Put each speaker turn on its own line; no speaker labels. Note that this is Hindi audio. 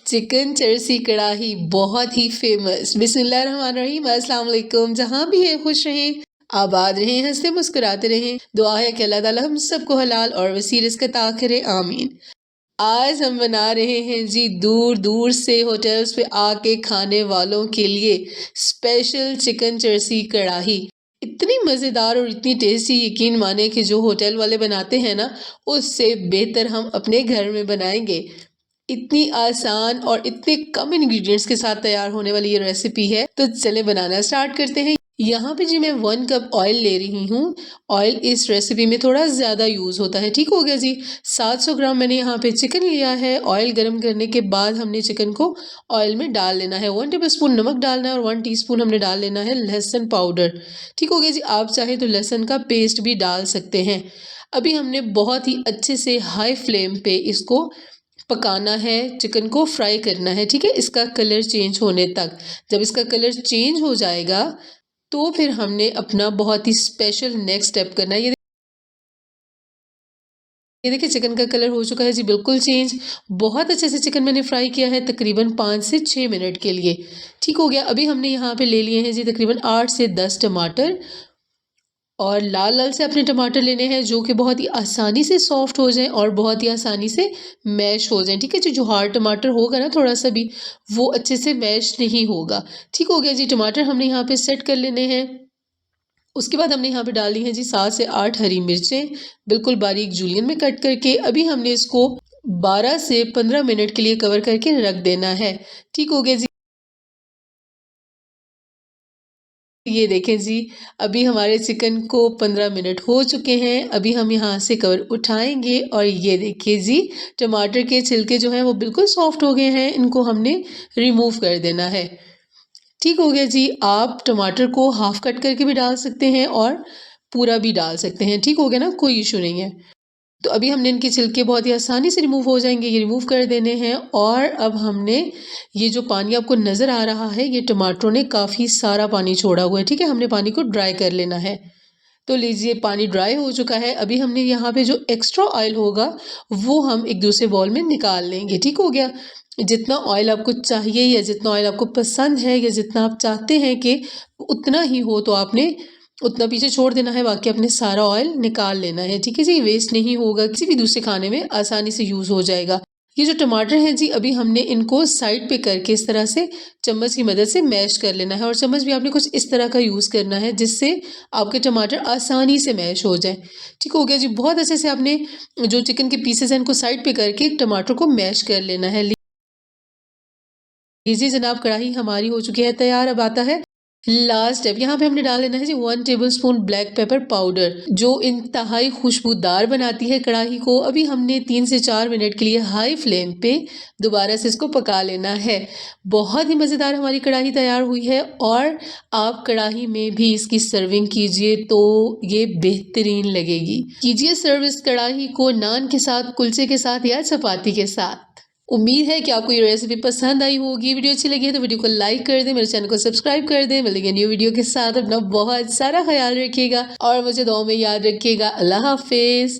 चिकन चरसी कढ़ाई बहुत ही फेमस। बिस्मिल्लाहिर्रहमानिर्रहीम, अस्सलाम वालेकुम। जहाँ भी है खुश रहें, आबाद रहें, हंसते मुस्कुराते रहें। दुआ है कि अल्लाह ताला हम सबको हलाल और वसी रिज़्क़ अता करे, आमीन। आज हम बना रहे हैं जी दूर दूर से होटल्स पे आके खाने वालों के लिए स्पेशल चिकन चरसी कढ़ाई। इतनी मज़ेदार और इतनी टेस्टी, यकीन माने कि जो होटल वाले बनाते हैं ना, उससे बेहतर हम अपने घर में बनाएंगे। इतनी आसान और इतने कम इंग्रेडिएंट्स के साथ तैयार होने वाली ये रेसिपी है, तो चले बनाना स्टार्ट करते हैं। यहाँ पे जी मैं 1 कप ऑयल ले रही हूँ। ऑयल इस रेसिपी में थोड़ा ज़्यादा यूज़ होता है, ठीक हो गया जी। 700 ग्राम मैंने यहाँ पे चिकन लिया है। ऑयल गर्म करने के बाद हमने चिकन को ऑयल में डाल लेना है। 1 टेबलस्पून नमक डालना है और 1 टीस्पून हमने डाल लेना है लहसुन पाउडर, ठीक हो गया जी। आप चाहे तो लहसुन का पेस्ट भी डाल सकते हैं। अभी हमने बहुत ही अच्छे से हाई फ्लेम पे इसको पकाना है, चिकन को फ्राई करना है, ठीक है, इसका कलर चेंज होने तक। जब इसका कलर चेंज हो जाएगा तो फिर हमने अपना बहुत ही स्पेशल नेक्स्ट स्टेप करना है। ये देखिए चिकन का कलर हो चुका है जी बिल्कुल चेंज। बहुत अच्छे से चिकन मैंने फ्राई किया है, तकरीबन 5 से 6 मिनट के लिए, ठीक हो गया। अभी हमने यहाँ पे ले लिए हैं जी तकरीबन 8 से 10 टमाटर, और लाल लाल से अपने टमाटर लेने हैं जो कि बहुत ही आसानी से सॉफ्ट हो जाएं और बहुत ही आसानी से मैश हो जाएं, ठीक है जी। जो हार्ड टमाटर होगा ना थोड़ा सा भी, वो अच्छे से मैश नहीं होगा, ठीक हो गया जी। टमाटर हमने यहाँ पे सेट कर लेने हैं। उसके बाद हमने यहाँ पे डाली है जी 7 से 8 हरी मिर्चें, बिल्कुल बारीक जूलियन में कट करके। अभी हमने इसको 12 से 15 मिनट के लिए कवर करके रख देना है, ठीक हो गया जी। ये देखें जी, अभी हमारे चिकन को 15 मिनट हो चुके हैं। अभी हम यहाँ से कवर उठाएंगे और ये देखिए जी, टमाटर के छिलके जो हैं वो बिल्कुल सॉफ्ट हो गए हैं। इनको हमने रिमूव कर देना है, ठीक हो गया जी। आप टमाटर को हाफ कट करके भी डाल सकते हैं और पूरा भी डाल सकते हैं, ठीक हो गया ना, कोई इशू नहीं है। तो अभी हमने इनके छिलके बहुत ही आसानी से रिमूव हो जाएंगे, ये रिमूव कर देने हैं। और अब हमने ये जो पानी आपको नज़र आ रहा है, ये टमाटरों ने काफ़ी सारा पानी छोड़ा हुआ है, ठीक है। हमने पानी को ड्राई कर लेना है। तो लीजिए पानी ड्राई हो चुका है। अभी हमने यहाँ पे जो एक्स्ट्रा ऑयल होगा वो हम एक दूसरे बॉल में निकाल लेंगे, ठीक हो गया। जितना ऑयल आपको चाहिए या जितना ऑयल आपको पसंद है या जितना आप चाहते हैं कि उतना ही हो, तो आपने उतना पीछे छोड़ देना है, बाकी अपने सारा ऑयल निकाल लेना है, ठीक है जी। वेस्ट नहीं होगा, किसी भी दूसरे खाने में आसानी से यूज़ हो जाएगा। ये जो टमाटर हैं जी, अभी हमने इनको साइड पे करके इस तरह से चम्मच की मदद से मैश कर लेना है। और चम्मच भी आपने कुछ इस तरह का यूज़ करना है जिससे आपके टमाटर आसानी से मैश हो जाए, ठीक हो गया जी। बहुत अच्छे से आपने जो चिकन के पीसेस हैं इनको साइड पे करके टमाटर को मैश कर लेना है। लीजिए जनाब, कढ़ाई हमारी हो चुकी है तैयार। अब आता है लास्ट स्टेप। यहाँ पे हमने डाल लेना है जी 1 टेबलस्पून ब्लैक पेपर पाउडर, जो इंतहाई खुशबूदार बनाती है कढ़ाई को। अभी हमने 3 से 4 मिनट के लिए हाई फ्लेम पे दोबारा से इसको पका लेना है। बहुत ही मज़ेदार हमारी कढ़ाई तैयार हुई है। और आप कढ़ाई में भी इसकी सर्विंग कीजिए तो ये बेहतरीन लगेगी। कीजिए सर्व इस कढ़ाई को नान के साथ, कुलचे के साथ या चपाती के साथ। उम्मीद है कि आपको ये रेसिपी पसंद आई होगी। वीडियो अच्छी लगी है तो वीडियो को लाइक कर दें, मेरे चैनल को सब्सक्राइब कर दें। मिलेंगे न्यू वीडियो के साथ। अपना बहुत सारा ख्याल रखिएगा और मुझे दुआ में याद रखिएगा। अल्लाह हाफिज़।